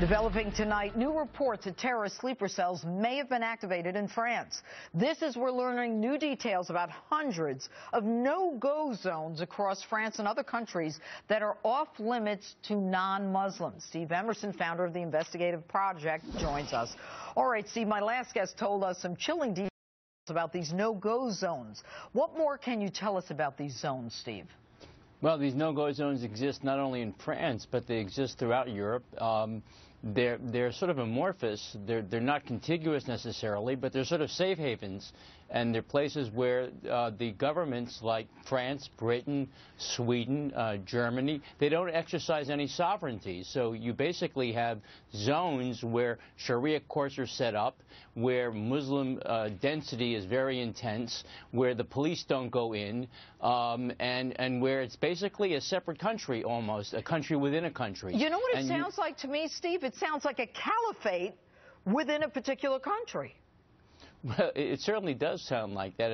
Developing tonight, new reports that terrorist sleeper cells may have been activated in France. This is we're learning new details about hundreds of no-go zones across France and other countries that are off limits to non-Muslims. Steve Emerson, founder of the Investigative Project, joins us. All right, Steve, my last guest told us some chilling details about these no-go zones. What more can you tell us about these zones, Steve? Well, these no-go zones exist not only in France, but they exist throughout Europe. They're sort of amorphous. They're not contiguous necessarily, but they're sort of safe havens, and they're places where the governments like France, Britain, Sweden, Germany, they don't exercise any sovereignty. So you basically have zones where Sharia courts are set up, where Muslim density is very intense, where the police don't go in, and where it's basically a separate country almost, a country within a country. You know what it sounds like to me, Steve? It sounds like a caliphate within a particular country. Well, it certainly does sound like that.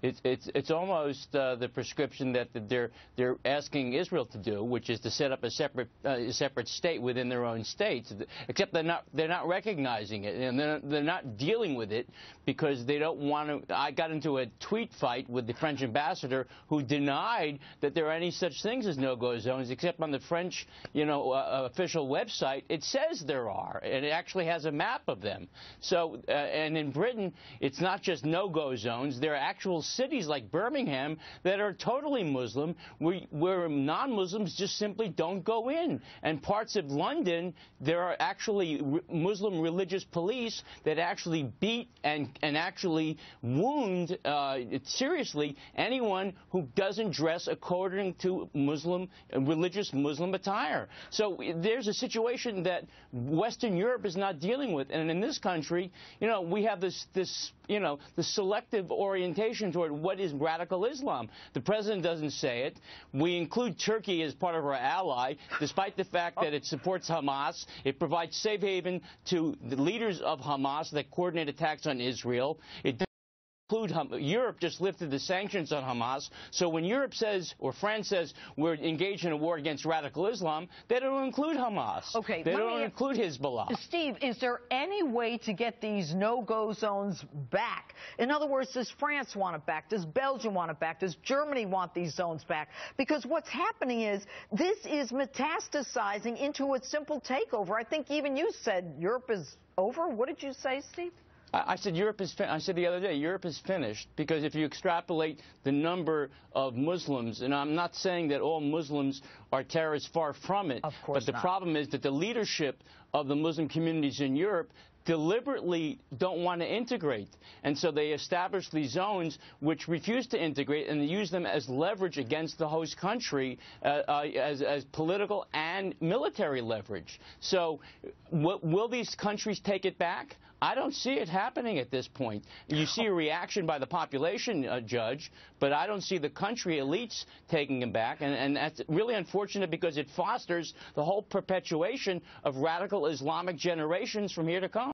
It's almost the prescription that they're asking Israel to do, which is to set up a separate state within their own states. Except they're not recognizing it, and they're not dealing with it because they don't want to. I got into a tweet fight with the French ambassador who denied that there are any such things as no-go zones, except on the French, official website it says there are, and it actually has a map of them. So, and in Britain, it's not just no-go zones. There are actual cities like Birmingham that are totally Muslim, where non-Muslims just simply don't go in. And parts of London, there are actually Muslim religious police that actually beat and actually wound seriously anyone who doesn't dress according to religious Muslim attire. So there's a situation that Western Europe is not dealing with. And in this country, we have the selective orientation toward what is radical Islam. The president doesn't say it. We include Turkey as part of our ally, despite the fact that it supports Hamas. It provides safe haven to the leaders of Hamas that coordinate attacks on Israel. Europe just lifted the sanctions on Hamas. So when Europe says, or France says, we're engaged in a war against radical Islam, they don't include Hamas. Okay, they don't include Hezbollah. Steve, is there any way to get these no-go zones back? In other words, does France want it back? Does Belgium want it back? Does Germany want these zones back? Because what's happening is this is metastasizing into a simple takeover. I think even you said Europe is over. What did you say, Steve? I said Europe is. I said the other day Europe is finished, because if you extrapolate the number of Muslims, and I'm not saying that all Muslims are terrorists, far from it, of course but the problem is that the leadership of the Muslim communities in Europe deliberately don't want to integrate, and so they establish these zones which refuse to integrate, and they use them as leverage against the host country, as political and military leverage. So will these countries take it back? I don't see it happening at this point. You see a reaction by the population, Judge, but I don't see the country elites taking them back, and that's really unfortunate because it fosters the whole perpetuation of radical Islamic generations from here to come.